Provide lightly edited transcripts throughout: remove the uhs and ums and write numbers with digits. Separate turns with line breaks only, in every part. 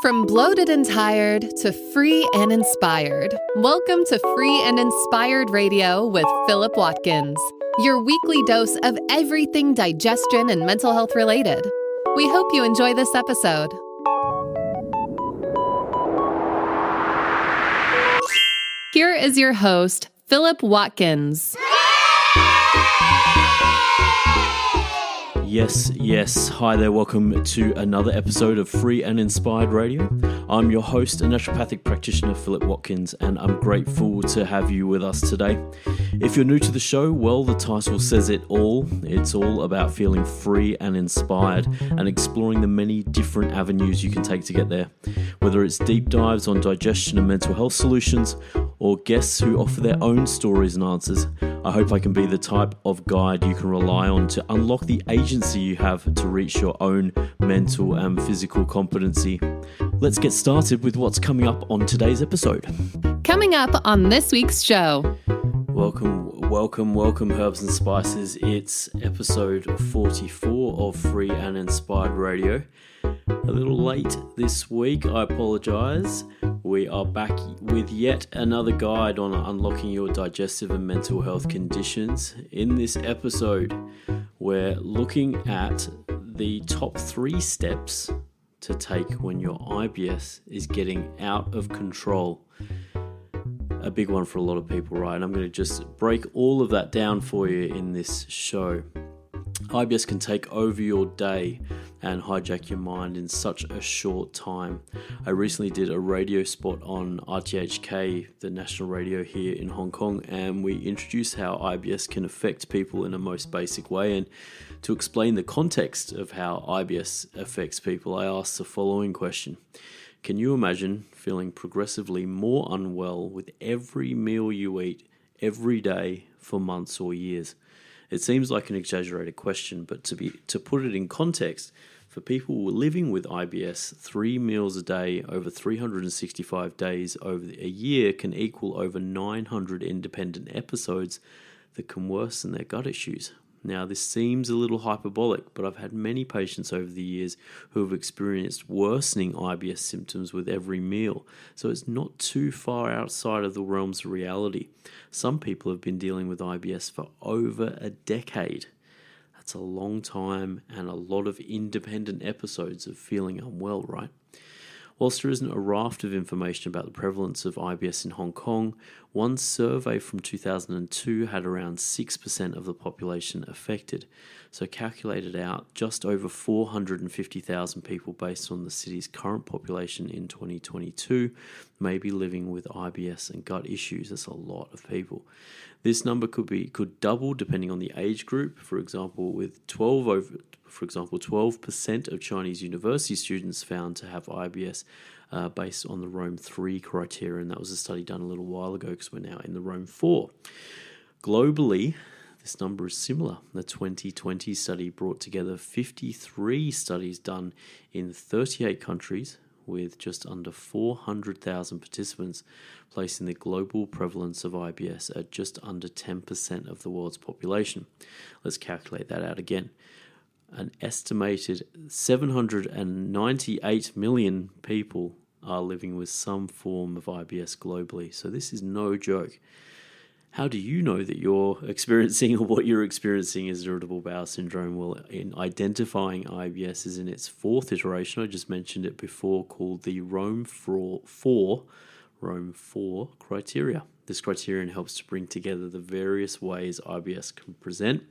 From bloated and tired to free and inspired, welcome to Free and Inspired Radio with Philip Watkins, your weekly dose of everything digestion and mental health related. We hope you enjoy this episode. Here is your host, Philip Watkins.
Yes. Hi there. Welcome to another episode of Free and Inspired Radio. I'm your host and naturopathic practitioner, Philip Watkins, and I'm grateful to have you with us today. If you're new to the show, well, the title says it all. It's all about feeling free and inspired and exploring the many different avenues you can take to get there. Whether it's deep dives on digestion and mental health solutions, or guests who offer their own stories and answers, I hope I can be the type of guide you can rely on to unlock the agency you have to reach your own mental and physical competency. Let's get started with what's coming up on today's episode.
Coming up on this week's show.
Welcome, herbs and spices. It's episode 44 of Free and Inspired Radio. A little late this week, I apologise. We are back with yet another guide on unlocking your digestive and mental health conditions. In this episode, we're looking at the top 3 steps to take when your IBS is getting out of control. A big one for a lot of people, right? And I'm going to just break all of that down for you in this show. IBS can take over your day and hijack your mind in such a short time. I recently did a radio spot on RTHK, the national radio here in Hong Kong, and we introduced how IBS can affect people in a most basic way. And to explain the context of how IBS affects people, I asked the following question. Can you imagine feeling progressively more unwell with every meal you eat every day for months or years? It seems like an exaggerated question, but to put it in context, for people living with IBS, 3 meals a day over 365 days over a year can equal over 900 independent episodes that can worsen their gut issues. Now, this seems a little hyperbolic, but I've had many patients over the years who have experienced worsening IBS symptoms with every meal, so it's not too far outside of the realms of reality. Some people have been dealing with IBS for over a decade. That's a long time and a lot of independent episodes of feeling unwell, right? Whilst there isn't a raft of information about the prevalence of IBS in Hong Kong, one survey from 2002 had around 6% of the population affected. So calculated out, just over 450,000 people based on the city's current population in 2022 may be living with IBS and gut issues. That's a lot of people. This number could double depending on the age group. For example, 12% of Chinese university students found to have IBS based on the Rome 3 criteria, and that was a study done a little while ago because we're now in the Rome 4. Globally, this number is similar. The 2020 study brought together 53 studies done in 38 countries with just under 400,000 participants, placing the global prevalence of IBS at just under 10% of the world's population. Let's calculate that out again. An estimated 798 million people are living with some form of IBS globally. So this is no joke. How do you know that you're experiencing or what you're experiencing is irritable bowel syndrome? Well, in identifying IBS is in its 4th iteration. I just mentioned it before, called the Rome 4 criteria. This criterion helps to bring together the various ways IBS can present.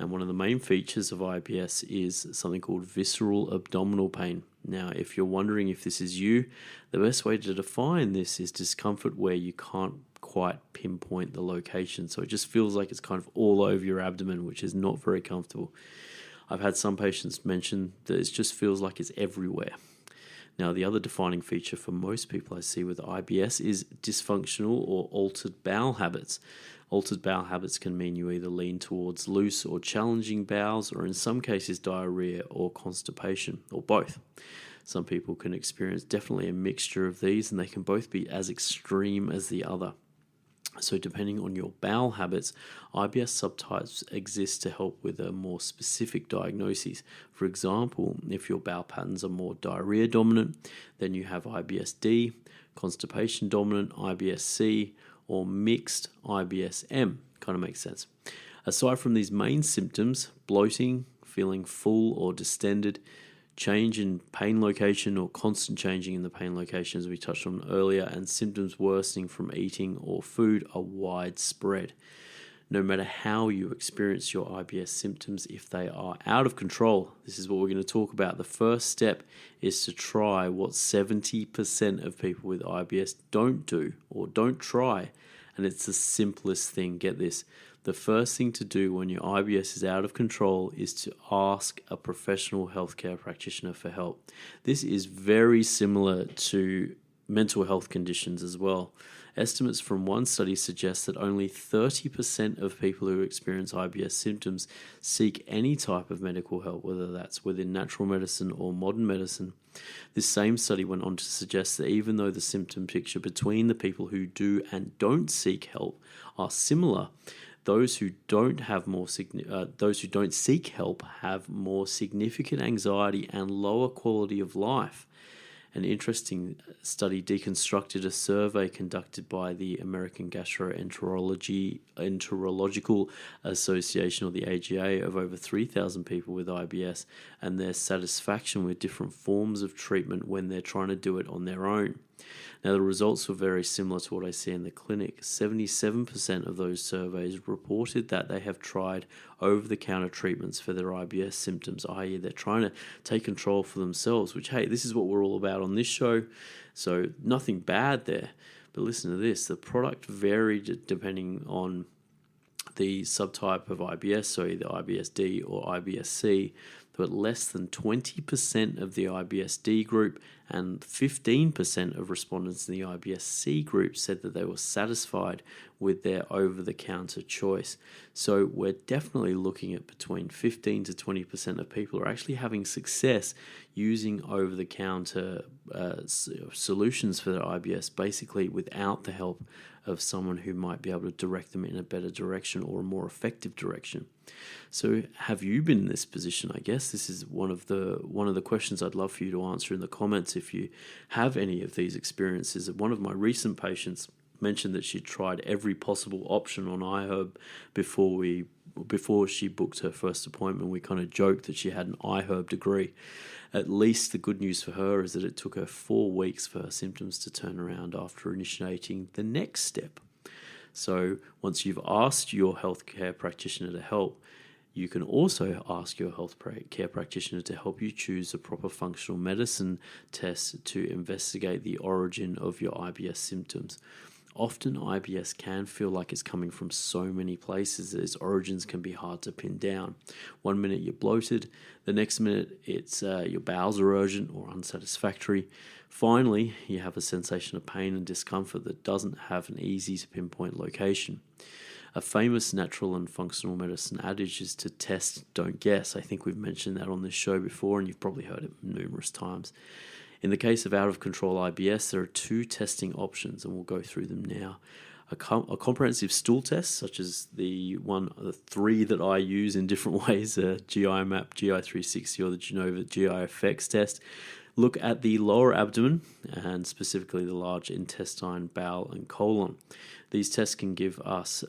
And one of the main features of IBS is something called visceral abdominal pain. Now, if you're wondering if this is you, the best way to define this is discomfort where you can't quite pinpoint the location. So it just feels like it's kind of all over your abdomen, which is not very comfortable. I've had some patients mention that it just feels like it's everywhere. Now, the other defining feature for most people I see with IBS is dysfunctional or altered bowel habits. Altered bowel habits can mean you either lean towards loose or challenging bowels, or in some cases diarrhea or constipation, or both. Some people can experience definitely a mixture of these, and they can both be as extreme as the other. So depending on your bowel habits, IBS subtypes exist to help with a more specific diagnosis. For example, if your bowel patterns are more diarrhea dominant, then you have IBS-D, constipation dominant, IBS-C, or mixed IBS-M. Kind of makes sense. Aside from these main symptoms, bloating, feeling full or distended, change in pain location or constant changing in the pain location, as we touched on earlier, and symptoms worsening from eating or food are widespread. No matter how you experience your IBS symptoms, if they are out of control, this is what we're going to talk about. The first step is to try what 70% of people with IBS don't do or don't try, and it's the simplest thing. Get this. The first thing to do when your IBS is out of control is to ask a professional healthcare practitioner for help. This is very similar to mental health conditions as well. Estimates from one study suggest that only 30% of people who experience IBS symptoms seek any type of medical help, whether that's within natural medicine or modern medicine. This same study went on to suggest that even though the symptom picture between the people who do and don't seek help are similar, those who don't seek help have more significant anxiety and lower quality of life. An interesting study deconstructed a survey conducted by the American Gastroenterological Association, or the AGA, of over 3,000 people with IBS and their satisfaction with different forms of treatment when they're trying to do it on their own. Now, the results were very similar to what I see in the clinic. 77% of those surveys reported that they have tried over-the-counter treatments for their IBS symptoms, i.e. they're trying to take control for themselves, which, hey, this is what we're all about on this show, so nothing bad there. But listen to this, the product varied depending on the subtype of IBS, so either IBS-D or IBS-C, but less than 20% of the IBS-D group and 15% of respondents in the IBS-C group said that they were satisfied with their over-the-counter choice. So we're definitely looking at between 15 to 20% of people are actually having success using over-the-counter solutions for their IBS, basically without the help of someone who might be able to direct them in a better direction or a more effective direction. So have you been in this position? I guess this is one of the questions I'd love for you to answer in the comments if you have any of these experiences. One of my recent patients mentioned that she tried every possible option on iHerb before she booked her first appointment. We kind of joked that she had an iHerb degree. At least the good news for her is that it took her 4 weeks for her symptoms to turn around after initiating the next step. So once you've asked your healthcare practitioner to help, you can also ask your healthcare practitioner to help you choose a proper functional medicine test to investigate the origin of your IBS symptoms. Often IBS can feel like it's coming from so many places that its origins can be hard to pin down. 1 minute you're bloated, the next minute it's your bowels are urgent or unsatisfactory. Finally, you have a sensation of pain and discomfort that doesn't have an easy to pinpoint location. A famous natural and functional medicine adage is to test, don't guess. I think we've mentioned that on this show before, and you've probably heard it numerous times. In the case of out-of-control IBS, there are 2 testing options, and we'll go through them now. A comprehensive stool test, such as the 3 that I use in different ways, GI Map, GI 360, or the Genova GI Effects test. Look at the lower abdomen, and specifically the large intestine, bowel, and colon. These tests can give us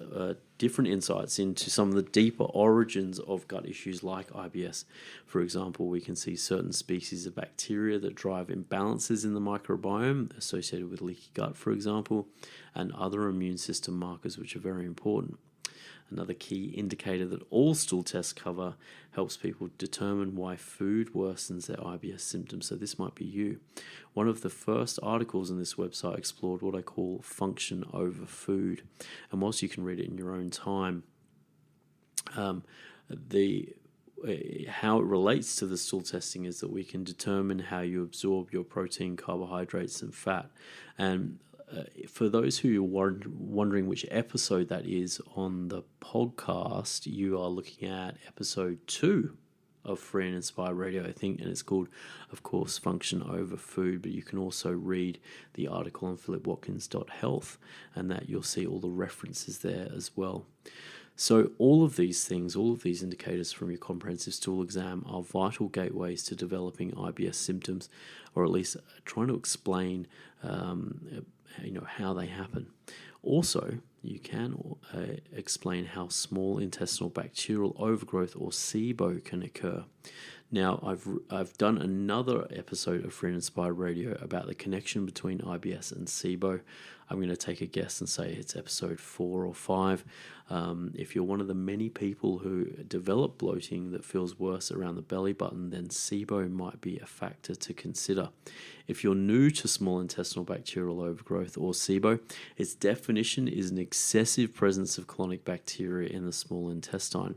different insights into some of the deeper origins of gut issues like IBS. For example, we can see certain species of bacteria that drive imbalances in the microbiome associated with leaky gut, for example, and other immune system markers which are very important. Another key indicator that all stool tests cover helps people determine why food worsens their IBS symptoms. So this might be you. One of the first articles on this website explored what I call function over food. And whilst you can read it in your own time, how it relates to the stool testing is that we can determine how you absorb your protein, carbohydrates, and fat. And for those who are wondering which episode that is on the podcast, you are looking at episode 2 of Free and Inspired Radio, I think, and it's called, of course, Function Over Food. But you can also read the article on philipwatkins.health, and that you'll see all the references there as well. So all of these things, all of these indicators from your comprehensive stool exam are vital gateways to developing IBS symptoms, or at least trying to explain how they happen. Also, you can explain how small intestinal bacterial overgrowth, or SIBO, can occur. Now, I've done another episode of Free and Inspired Radio about the connection between IBS and SIBO. I'm going to take a guess and say it's episode 4 or 5. If you're one of the many people who develop bloating that feels worse around the belly button, then SIBO might be a factor to consider. If you're new to small intestinal bacterial overgrowth, or SIBO, its definition is an excessive presence of colonic bacteria in the small intestine.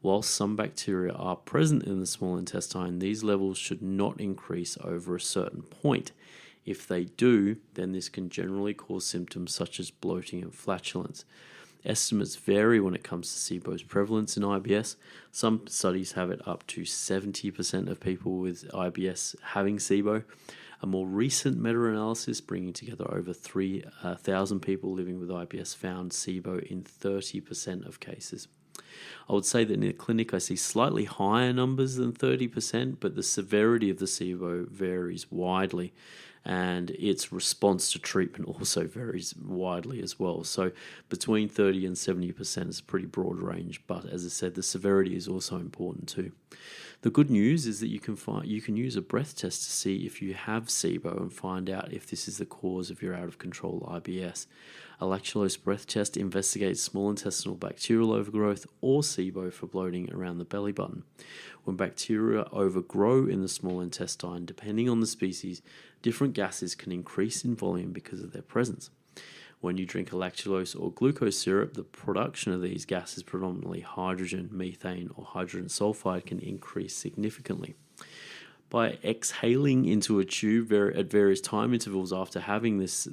While some bacteria are present in the small intestine, these levels should not increase over a certain point. If they do, then this can generally cause symptoms such as bloating and flatulence. Estimates vary when it comes to SIBO's prevalence in IBS. Some studies have it up to 70% of people with IBS having SIBO. A more recent meta-analysis bringing together over 3,000 people living with IBS found SIBO in 30% of cases. I would say that in the clinic I see slightly higher numbers than 30%, but the severity of the SIBO varies widely, and its response to treatment also varies widely as well. So between 30 and 70% is a pretty broad range, but as I said, the severity is also important too. The good news is that you can use a breath test to see if you have SIBO and find out if this is the cause of your out-of-control IBS. A lactulose breath test investigates small intestinal bacterial overgrowth, or SIBO, for bloating around the belly button. When bacteria overgrow in the small intestine, depending on the species, different gases can increase in volume because of their presence. When you drink a lactulose or glucose syrup, the production of these gases, predominantly hydrogen, methane, or hydrogen sulfide, can increase significantly. By exhaling into a tube at various time intervals after having these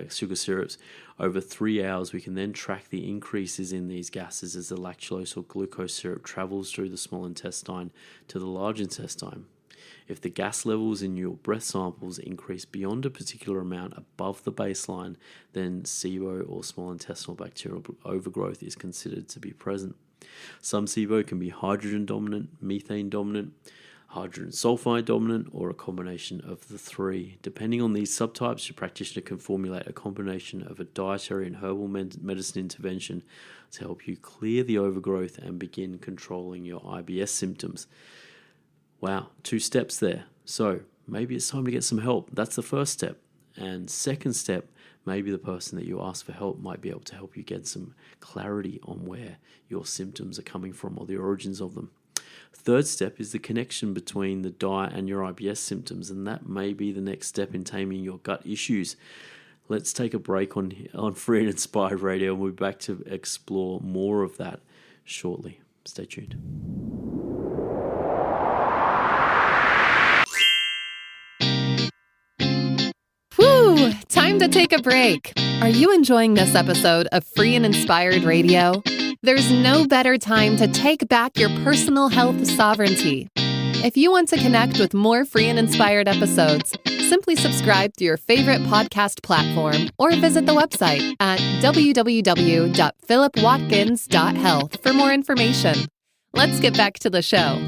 sugar syrups over 3 hours, we can then track the increases in these gases as the lactulose or glucose syrup travels through the small intestine to the large intestine. If the gas levels in your breath samples increase beyond a particular amount above the baseline, then SIBO, or small intestinal bacterial overgrowth, is considered to be present. Some SIBO can be hydrogen dominant, methane dominant, hydrogen sulfide dominant, or a combination of the three. Depending on these subtypes, your practitioner can formulate a combination of a dietary and herbal medicine intervention to help you clear the overgrowth and begin controlling your IBS symptoms. Wow, 2 steps there. So maybe it's time to get some help. That's the first step. And second step, maybe the person that you ask for help might be able to help you get some clarity on where your symptoms are coming from, or the origins of them. Third step is the connection between the diet and your IBS symptoms, and that may be the next step in taming your gut issues. Let's take a break on Free and Inspired Radio, and we'll be back to explore more of that shortly. Stay tuned.
Whew, time to take a break. Are you enjoying this episode of Free and Inspired Radio? There's no better time to take back your personal health sovereignty. If you want to connect with more Free and Inspired episodes, simply subscribe to your favorite podcast platform or visit the website at www.philipwatkins.health for more information. Let's get back to the show.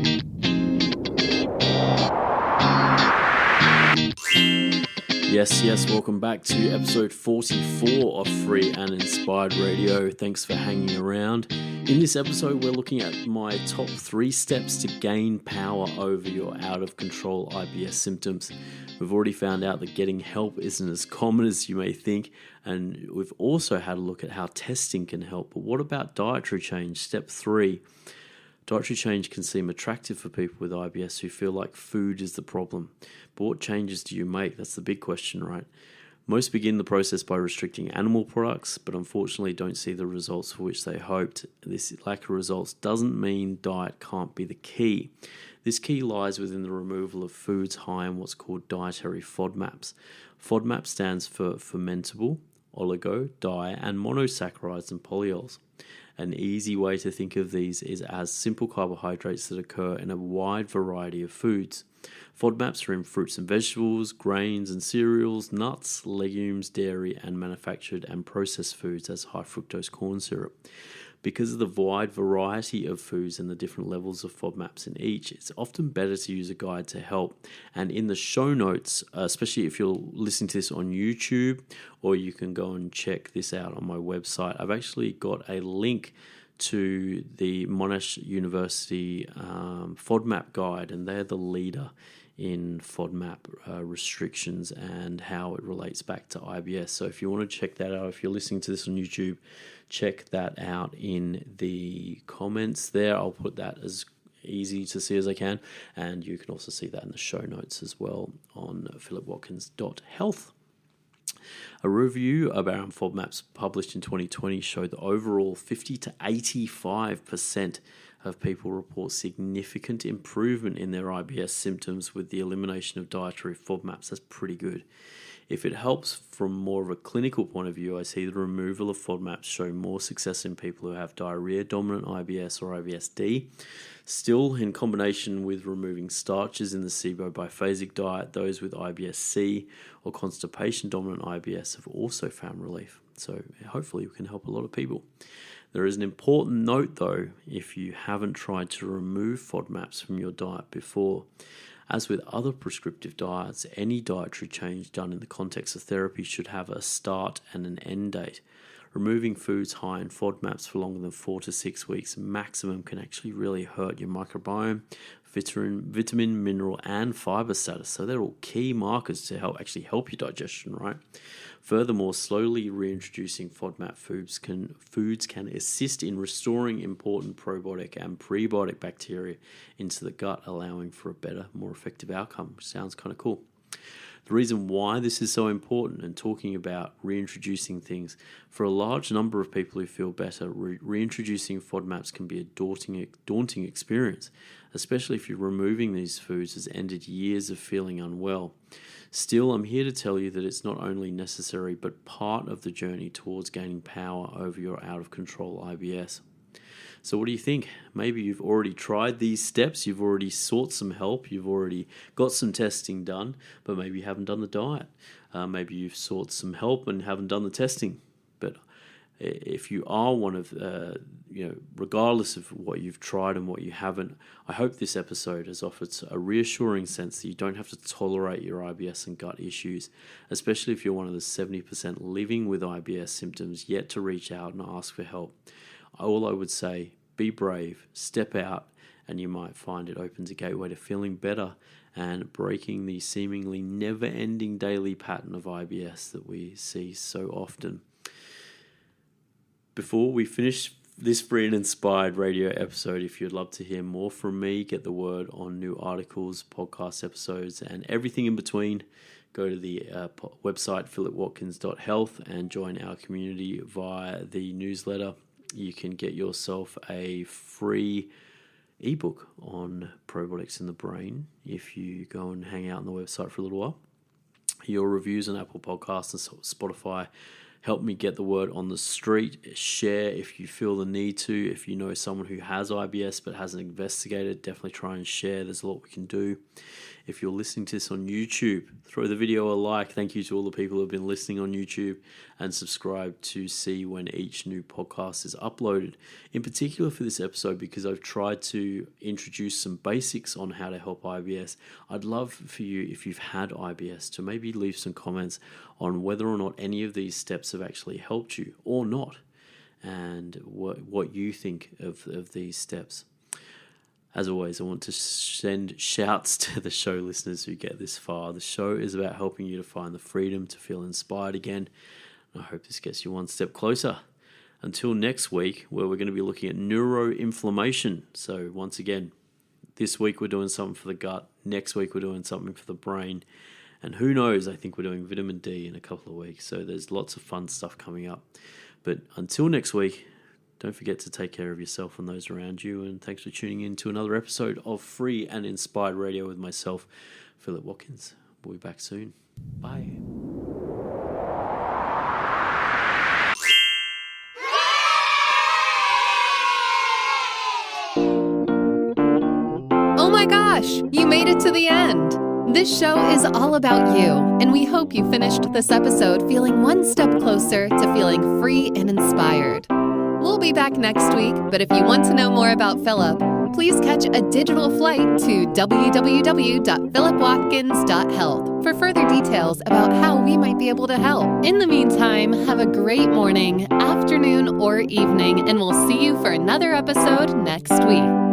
Yes, welcome back to episode 44 of Free and Inspired Radio. Thanks for hanging around. In this episode, we're looking at my top 3 steps to gain power over your out-of-control IBS symptoms. We've already found out that getting help isn't as common as you may think, and we've also had a look at how testing can help. But what about dietary change? Step 3. Dietary change can seem attractive for people with IBS who feel like food is the problem. But what changes do you make? That's the big question, right? Most begin the process by restricting animal products, but unfortunately don't see the results for which they hoped. This lack of results doesn't mean diet can't be the key. This key lies within the removal of foods high in what's called dietary FODMAPs. FODMAP stands for fermentable, oligo, di, and monosaccharides and polyols. An easy way to think of these is as simple carbohydrates that occur in a wide variety of foods. FODMAPs are in fruits and vegetables, grains and cereals, nuts, legumes, dairy, and manufactured and processed foods as high fructose corn syrup. Because of the wide variety of foods and the different levels of FODMAPs in each, it's often better to use a guide to help. And in the show notes, especially if you're listening to this on YouTube, or you can go and check this out on my website, I've actually got a link to the Monash University FODMAP guide, and they're the leader in FODMAP restrictions and how it relates back to IBS. So if you want to check that out, if you're listening to this on YouTube, check that out in the comments there. I'll put that as easy to see as I can, and you can also see that in the show notes as well on philipwatkins.health. A review about FODMAPs published in 2020 showed that overall 50 to 85% of people report significant improvement in their IBS symptoms with the elimination of dietary FODMAPs. That's pretty good. If it helps from more of a clinical point of view, I see the removal of FODMAPs show more success in people who have diarrhea-dominant IBS or IBS-D. Still, in combination with removing starches in the SIBO biphasic diet, those with IBS-C or constipation-dominant IBS have also found relief. So hopefully we can help a lot of people. There is an important note though, if you haven't tried to remove FODMAPs from your diet before. As with other prescriptive diets, any dietary change done in the context of therapy should have a start and an end date. Removing foods high in FODMAPs for longer than 4 to 6 weeks maximum can actually really hurt your microbiome, vitamin, mineral, and fiber status. So they're all key markers to help your digestion, right? Furthermore, slowly reintroducing FODMAP foods can assist in restoring important probiotic and prebiotic bacteria into the gut, allowing for a better, more effective outcome, which sounds kind of cool. The reason why this is so important and talking about reintroducing things, for a large number of people who feel better, reintroducing FODMAPs can be a daunting experience, especially if you're removing these foods has ended years of feeling unwell. Still, I'm here to tell you that it's not only necessary but part of the journey towards gaining power over your out-of-control IBS. So what do you think? Maybe you've already tried these steps, you've already sought some help, you've already got some testing done, but maybe you haven't done the diet. Maybe you've sought some help and haven't done the testing. But if you are one of, regardless of what you've tried and what you haven't, I hope this episode has offered a reassuring sense that you don't have to tolerate your IBS and gut issues, especially if you're one of the 70% living with IBS symptoms yet to reach out and ask for help. All I would say, be brave, step out, and you might find it opens a gateway to feeling better and breaking the seemingly never-ending daily pattern of IBS that we see so often. Before we finish this free and inspired radio episode, if you'd love to hear more from me, get the word on new articles, podcast episodes, and everything in between, go to the website philipwatkins.health and join our community via the newsletter. You can get yourself a free ebook on probiotics in the brain if you go and hang out on the website for a little while. Your reviews on Apple Podcasts and Spotify help me get the word on the street. Share if you feel the need to. If you know someone who has IBS but hasn't investigated, definitely try and share. There's a lot we can do. If you're listening to this on YouTube, throw the video a like. Thank you to all the people who have been listening on YouTube, and subscribe to see when each new podcast is uploaded. In particular for this episode, because I've tried to introduce some basics on how to help IBS, I'd love for you, if you've had IBS, to maybe leave some comments on whether or not any of these steps have actually helped you or not, and what you think of these steps. As always, I want to send shouts to the show listeners who get this far. The show is about helping you to find the freedom to feel inspired again. And I hope this gets you one step closer. Until next week, where we're going to be looking at neuroinflammation. So once again, this week we're doing something for the gut. Next week we're doing something for the brain. And who knows, I think we're doing vitamin D in a couple of weeks. So there's lots of fun stuff coming up. But until next week, don't forget to take care of yourself and those around you. And thanks for tuning in to another episode of Free and Inspired Radio with myself, Philip Watkins. We'll be back soon. Bye.
gosh, you made it to the end! This show is all about you, and we hope you finished this episode feeling one step closer to feeling free and inspired. We'll be back next week, but if you want to know more about Philip, please catch a digital flight to www.philipwatkins.health for further details about how we might be able to help. In the meantime, have a great morning, afternoon, or evening, and we'll see you for another episode next week.